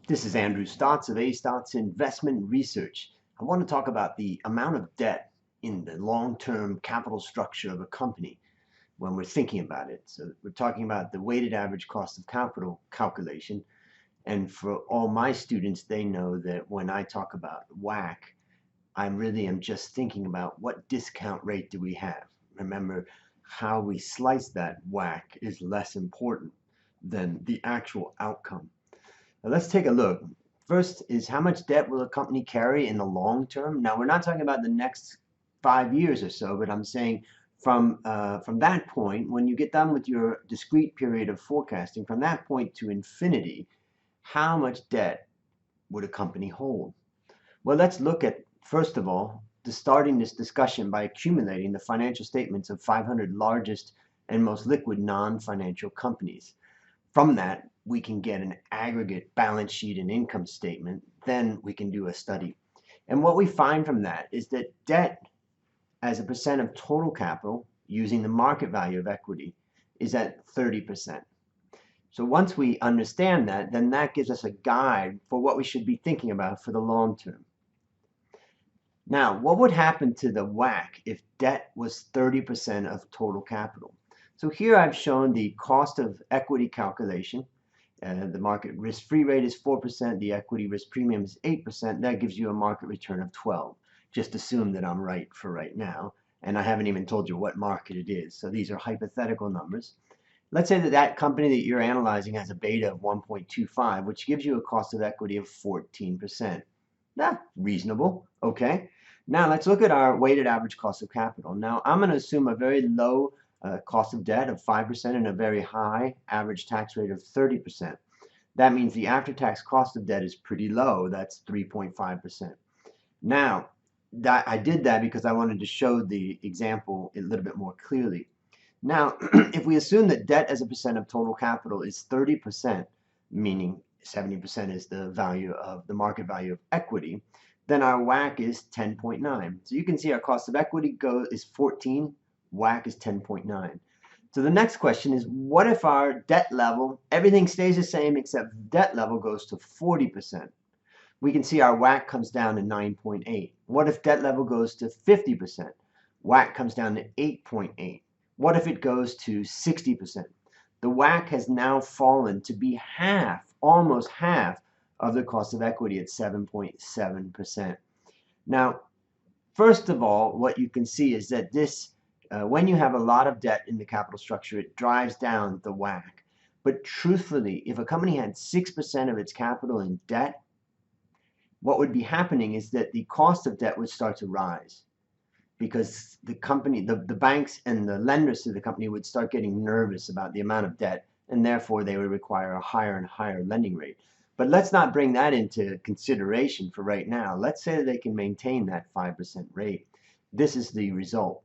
This is Andrew Stotz of Stotz Investment Research. I want to talk about the amount of debt in the long-term capital structure of a company when we're thinking about it. So we're talking about the weighted average cost of capital calculation. And for all my students, they know that when I talk about WACC, I really am just thinking about what discount rate do we have. Remember, how we slice that WACC is less important than the actual outcome. Now let's take a look. First is how much debt will a company carry in the long term? Now we're not talking about the next 5 years or so, but I'm saying from that point, when you get done with your discrete period of forecasting, from that point to infinity, how much debt would a company hold? Well, let's look at, first of all, starting this discussion by accumulating the financial statements of 500 largest and most liquid non-financial companies. From that, we can get an aggregate balance sheet and income statement. Then we can do a study. And what we find from that is that debt as a percent of total capital using the market value of equity is at 30%. So once we understand that, then that gives us a guide for what we should be thinking about for the long term. Now, what would happen to the WACC if debt was 30% of total capital? So here I've shown the cost of equity calculation. The market risk-free rate is 4%. The equity risk premium is 8%. That gives you a market return of 12. Just assume that I'm right for right now. And I haven't even told you what market it is. So these are hypothetical numbers. Let's say that that company that you're analyzing has a beta of 1.25, which gives you a cost of equity of 14%. Reasonable. Okay. Now let's look at our weighted average cost of capital. Now I'm going to assume a very low cost of debt of 5% and a very high average tax rate of 30%. That means the after-tax cost of debt is pretty low. That's 3.5%. Now, I did that because I wanted to show the example a little bit more clearly. Now, if we assume that debt as a percent of total capital is 30%, meaning 70% is the value of the market value of equity, then our WACC is 10.9. So you can see our cost of equity is 14. WACC is 10.9. So the next question is, what if our debt level, everything stays the same except debt level goes to 40%? We can see our WACC comes down to 9.8. What if debt level goes to 50%? WACC comes down to 8.8. What if it goes to 60%? The WACC has now fallen to be half, almost half, of the cost of equity at 7.7%. Now, first of all, what you can see is that this when you have a lot of debt in the capital structure, it drives down the WACC. But truthfully, if a company had 6% of its capital in debt, what would be happening is that the cost of debt would start to rise because the company, the banks and the lenders to the company would start getting nervous about the amount of debt, and therefore they would require a higher and higher lending rate. But let's not bring that into consideration for right now. Let's say that they can maintain that 5% rate. This is the result.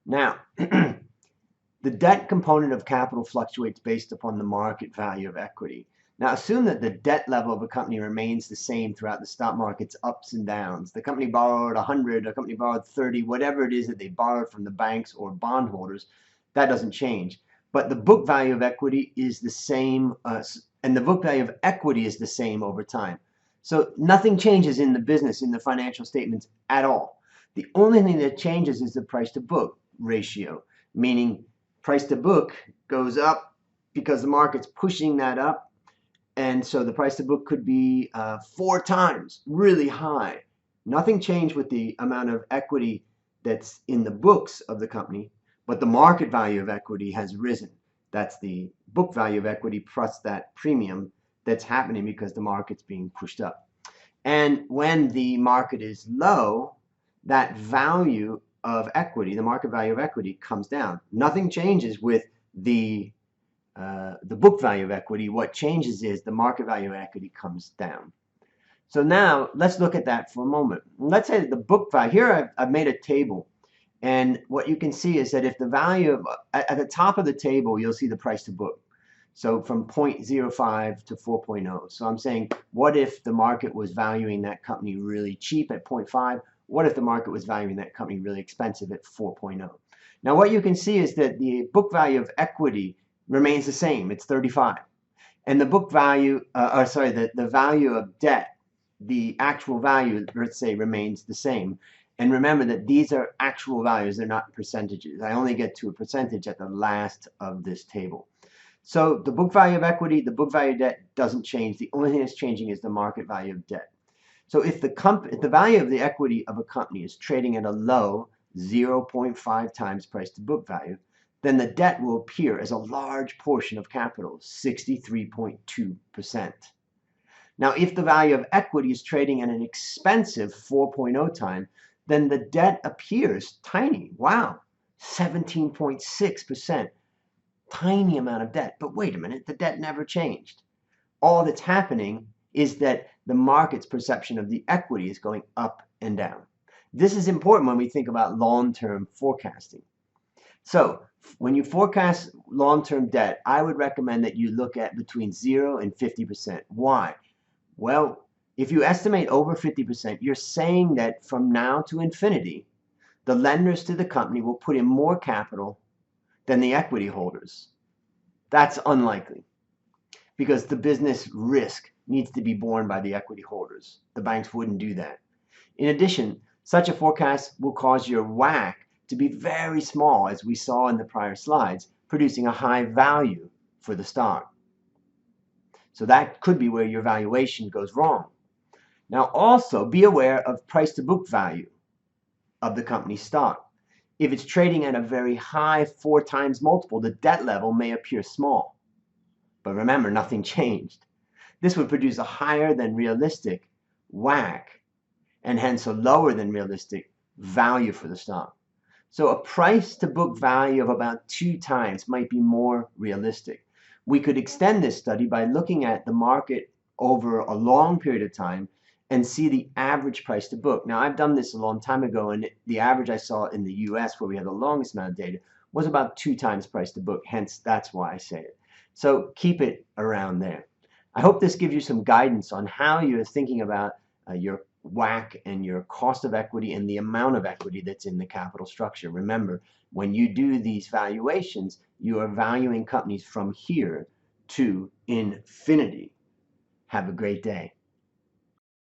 Now, the debt component of capital fluctuates based upon the market value of equity. Now, assume that the debt level of a company remains the same throughout the stock market's ups and downs. The company borrowed 100, the company borrowed 30, whatever it is that they borrowed from the banks or bondholders, that doesn't change. But the book value of equity is the same, and the book value of equity is the same over time. So nothing changes in the business, in the financial statements at all. The only thing that changes is the price to book ratio, meaning price to book goes up because the market's pushing that up, and so the price to book could be 4 times, really high. Nothing changed with the amount of equity that's in the books of the company, but the market value of equity has risen. That's the book value of equity plus that premium that's happening because the market's being pushed up. And when the market is low, that value of equity, the market value of equity, comes down. Nothing changes with the book value of equity. What changes is the market value of equity comes down. So now let's look at that for a moment. Let's say that the book value, here I've made a table, and what you can see is that if the value of, at the top of the table, you'll see the price to book. So from 0.05 to 4.0. So I'm saying, what if the market was valuing that company really cheap at 0.5? What if the market was valuing that company really expensive at 4.0? Now what you can see is that the book value of equity remains the same. It's 35. And the book value, the value of debt, the actual value, let's say, remains the same. And remember that these are actual values, they're not percentages. I only get to a percentage at the last of this table. So the book value of equity, the book value of debt doesn't change. The only thing that's changing is the market value of debt. So if the value of the equity of a company is trading at a low 0.5 times price to book value, then the debt will appear as a large portion of capital, 63.2%. Now, if the value of equity is trading at an expensive 4.0 time, then the debt appears tiny. Wow, 17.6%. Tiny amount of debt. But wait a minute, the debt never changed. All that's happening is that the market's perception of the equity is going up and down. This is important when we think about long-term forecasting. So when you forecast long-term debt, I would recommend that you look at between 0 and 50%. Why? Well, if you estimate over 50%, you're saying that from now to infinity, the lenders to the company will put in more capital than the equity holders. That's unlikely because the business risk needs to be borne by the equity holders. The banks wouldn't do that. In addition, such a forecast will cause your WACC to be very small, as we saw in the prior slides, producing a high value for the stock. So that could be where your valuation goes wrong. Now also be aware of price to book value of the company's stock. If it's trading at a very high 4 times multiple, the debt level may appear small. But remember, nothing changed. This would produce a higher than realistic WACC and hence a lower than realistic value for the stock. So a price to book value of about 2 times might be more realistic. We could extend this study by looking at the market over a long period of time and see the average price to book. Now, I've done this a long time ago, and the average I saw in the US, where we had the longest amount of data, was about 2 times price to book. Hence, that's why I say it. So keep it around there. I hope this gives you some guidance on how you're thinking about your WACC and your cost of equity and the amount of equity that's in the capital structure. Remember, when you do these valuations, you are valuing companies from here to infinity. Have a great day.